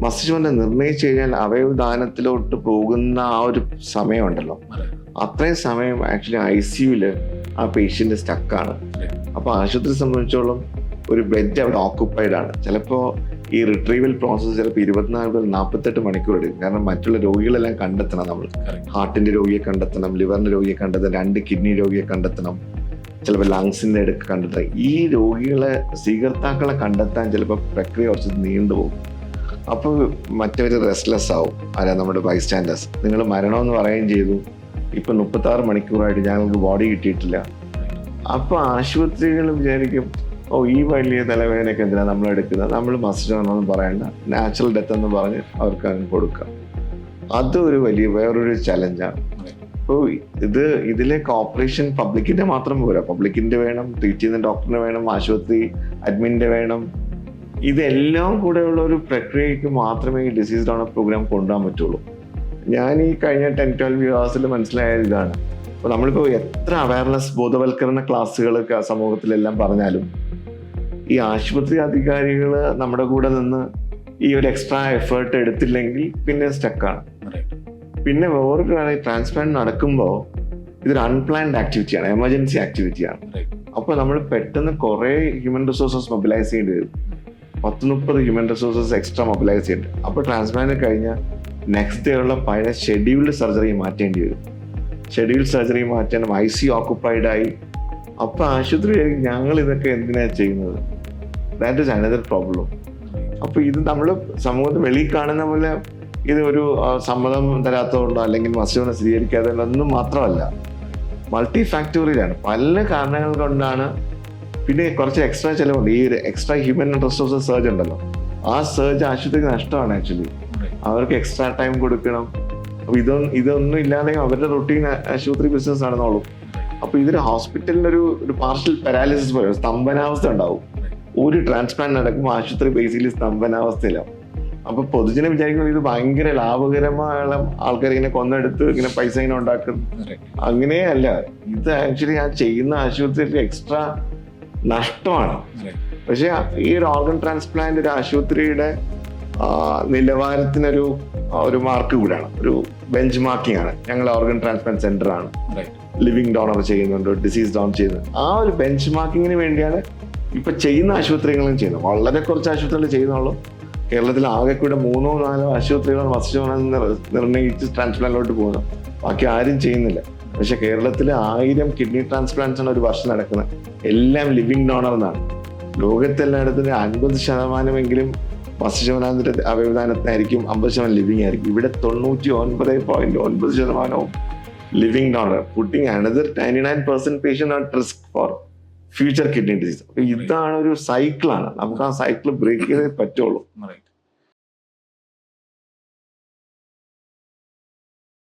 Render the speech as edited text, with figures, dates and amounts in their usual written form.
മസ്തിഷ്കം നിർണയിച്ചു കഴിഞ്ഞാൽ അവയവദാനത്തിലോട്ട് പോകുന്ന ആ ഒരു സമയമുണ്ടല്ലോ, അത്രയും സമയം ആക്ച്വലി ICUവിൽ ആ പേഷ്യൻ്റ് സ്റ്റക്കാണ്. അപ്പോൾ ആശുപത്രി സംബന്ധിച്ചോളം ഒരു ബെഡ് അവിടെ ഓക്കുപ്പൈഡ് ആണ്. ചിലപ്പോൾ ഈ റിട്രീവൽ പ്രോസസ്സ് ചിലപ്പോൾ 24 മുതൽ 48 മണിക്കൂർ എടുക്കും. കാരണം മറ്റുള്ള രോഗികളെല്ലാം കണ്ടെത്തണം. നമ്മൾ ഹാർട്ടിൻ്റെ രോഗിയെ കണ്ടെത്തണം, ലിവറിൻ്റെ രോഗിയെ കണ്ടെത്തണം, 2 കിഡ്നി രോഗിയെ കണ്ടെത്തണം, ചിലപ്പോൾ ലങ്സിൻ്റെ ഇടയ്ക്ക് കണ്ടെത്തണം. ഈ രോഗികളെ സ്വീകർത്താക്കളെ കണ്ടെത്താൻ ചിലപ്പോൾ പ്രക്രിയ കുറച്ച് നീണ്ടുപോകും. അപ്പോൾ മറ്റവർ റെസ്റ്റ്ലെസ് ആവും. ആരാ? നമ്മുടെ ബൈസ്റ്റാൻഡേഴ്സ്. നിങ്ങൾ മരണമെന്ന് പറയുകയും ചെയ്തു, ഇപ്പം 36 മണിക്കൂറായിട്ട് ഞങ്ങൾക്ക് ബോഡി കിട്ടിയിട്ടില്ല. അപ്പോൾ ആശുപത്രികൾ വിചാരിക്കും, ഈ വലിയ തലവേദനയൊക്കെ എന്തിനാണ് നമ്മൾ എടുക്കുന്നത്, നമ്മൾ മസ്തിഷ്കമെന്നൊന്നും പറയണ്ട, നാച്ചുറൽ ഡെത്ത് എന്ന് പറഞ്ഞ് അവർക്ക് അങ്ങ് കൊടുക്കാം. അതൊരു വലിയ വേറൊരു ചലഞ്ചാണ്. അപ്പോൾ ഇതിലേക്ക് ഓപ്പറേഷൻ പബ്ലിക്കിൻ്റെ മാത്രം പോരാ, പബ്ലിക്കിൻ്റെ വേണം, ട്രീറ്റ് ചെയ്യുന്ന ഡോക്ടറിന് വേണം, ആശുപത്രി അഡ്മിൻ്റെ വേണം. ഇതെല്ലാം കൂടെയുള്ള ഒരു പ്രക്രിയയ്ക്ക് മാത്രമേ ഈ ഡിസീസ് ഡോണർ പ്രോഗ്രാം കൊണ്ടുപോകാൻ പറ്റുള്ളൂ. ഞാൻ ഈ കഴിഞ്ഞ 10-12 ഇയേഴ്സിൽ മനസ്സിലായ ഇതാണ്. അപ്പോൾ നമ്മളിപ്പോൾ എത്ര അവയർനെസ് ബോധവൽക്കരണ ക്ലാസ്സുകളൊക്കെ സമൂഹത്തിലെല്ലാം പറഞ്ഞാലും ഈ ആശുപത്രി അധികാരികൾ നമ്മുടെ കൂടെ നിന്ന് ഈ ഒരു എക്സ്ട്രാ എഫേർട്ട് എടുത്തില്ലെങ്കിൽ പിന്നെ സ്റ്റക്കാണ്. പിന്നെ വേറൊരു കാര്യം, ട്രാൻസ്പ്ലാന്റ് നടക്കുമ്പോൾ ഇതൊരു അൺപ്ലാൻഡ് ആക്ടിവിറ്റിയാണ്, എമർജൻസി ആക്ടിവിറ്റിയാണ്. അപ്പോൾ നമ്മൾ പെട്ടെന്ന് കുറേ ഹ്യൂമൻ റിസോഴ്സസ് മൊബിലൈസ് ചെയ്യേണ്ടി വരും. 10-30 ഹ്യൂമൻ റിസോഴ്സസ് എക്സ്ട്രാ മൊബിലൈസ് ചെയ്യേണ്ടി. അപ്പോൾ ട്രാൻസ്പ്ലാന്റ് കഴിഞ്ഞാൽ നെക്സ്റ്റ് ഡേ ഉള്ള പഴയ ഷെഡ്യൂൾഡ് സർജറി മാറ്റേണ്ടി വരും. ഷെഡ്യൂൾഡ് സർജറി മാറ്റാൻ ICU ഓക്കുപ്പൈഡ് ആയി. അപ്പോൾ ആശുപത്രി ഞങ്ങൾ ഇതൊക്കെ എന്തിനാണ് ചെയ്യുന്നത്? That is another problem. അപ്പോൾ ഇത് നമ്മൾ സമൂഹത്തിൽ വെളിയിൽ കാണുന്ന പോലെ ഇത് ഒരു സമ്മതം തരാത്തതുകൊണ്ടോ അല്ലെങ്കിൽ മസ്തിഷ്കം സ്ഥിരീകരിക്കാതെ ഒന്നും മാത്രമല്ല, മൾട്ടി ഫാക്ടോറിയലാണ്. പല കാരണങ്ങൾ കൊണ്ടാണ്. പിന്നെ കുറച്ച് എക്സ്ട്രാ ചിലവുണ്ട്. ഈ ഒരു എക്സ്ട്രാ ഹ്യൂമൻ റിസോഴ്സസ് സർജ് ഉണ്ടല്ലോ, ആ സർജ് ആശുപത്രിക്ക് നഷ്ടമാണ്. ആക്ച്വലി അവർക്ക് എക്സ്ട്രാ ടൈം കൊടുക്കണം. അപ്പോൾ ഇതൊന്നും ഇല്ലാതെ അവരുടെ റൊട്ടീൻ ആശുപത്രി ബിസിനസ് നടന്നോളും. അപ്പോൾ ഇതിൽ ഹോസ്പിറ്റലിനൊരു പാർഷ്യൽ പാരാലിസിസ് പോലെ സ്തംഭനാവസ്ഥ ഉണ്ടാവും. ഒരു ട്രാൻസ്പ്ലാന്റ് നടക്കുമ്പോൾ ആശുപത്രി ബേസിക്കലി സ്തംഭനാവസ്ഥയിലാവും. അപ്പോൾ പൊതുജനം വിചാരിക്കുന്നത് ഇത് ഭയങ്കര ലാഭകരമായ ആൾക്കാർ ഇങ്ങനെ കൊന്നെടുത്ത് ഇങ്ങനെ പൈസ ഇങ്ങനെ ഉണ്ടാക്കും. അങ്ങനെയല്ല. ഇത് ആക്ച്വലി ആ ചെയ്യുന്ന ആശുപത്രിക്ക് എക്സ്ട്രാ നഷ്ടമാണ്. പക്ഷെ ഈ ഒരു ഓർഗൻ ട്രാൻസ്പ്ലാന്റ് ഒരു ആശുപത്രിയുടെ നിലവാരത്തിനൊരു മാർക്ക് കൂടെയാണ്, ഒരു ബെഞ്ച് മാർക്കിംഗ് ആണ്. ഞങ്ങൾ ഓർഗൻ ട്രാൻസ്പ്ലാന്റ് സെന്റർ ആണ്, ലിവിങ് ഡോണർ ചെയ്യുന്നുണ്ട്, ഡിസീസ് ഡോണർ ചെയ്യുന്നുണ്ട്. ആ ഒരു ബെഞ്ച് മാർക്കിങ്ങിന് വേണ്ടിയാണ് ഇപ്പൊ ചെയ്യുന്ന ആശുപത്രികളും ചെയ്യുന്നത്. വളരെ കുറച്ച് ആശുപത്രികൾ ചെയ്യുന്നുള്ളൂ. കേരളത്തിൽ ആകെ കൂടെ 3-4 ആശുപത്രികൾ മസ്തിഷ്കം നിർണ്ണയിച്ച് ട്രാൻസ്പ്ലാന്റിലോട്ട് പോകുന്നു. ബാക്കി ആരും ചെയ്യുന്നില്ല. പക്ഷെ കേരളത്തിൽ 1000 കിഡ്നി ട്രാൻസ്പ്ലാന്റ്സ് ആണ് ഒരു വർഷം നടക്കുന്നത്. എല്ലാം ലിവിങ് ഡോണർ എന്നാണ്. ലോകത്തെല്ലായിടത്തും 50% മസ്തിഷ്കമനാന്തര അവയവദാനത്തിനായിരിക്കും, 50% ലിവിങ് ആയിരിക്കും. ഇവിടെ 99.9% living donor, putting another 99% patient at risk for future kidney disease. ഇതാണ് ഒരു സൈക്കിളാണ്. നമുക്ക് ആ സൈക്കിൾ ബ്രേക്ക് ചെയ്തേ പറ്റുള്ളൂ.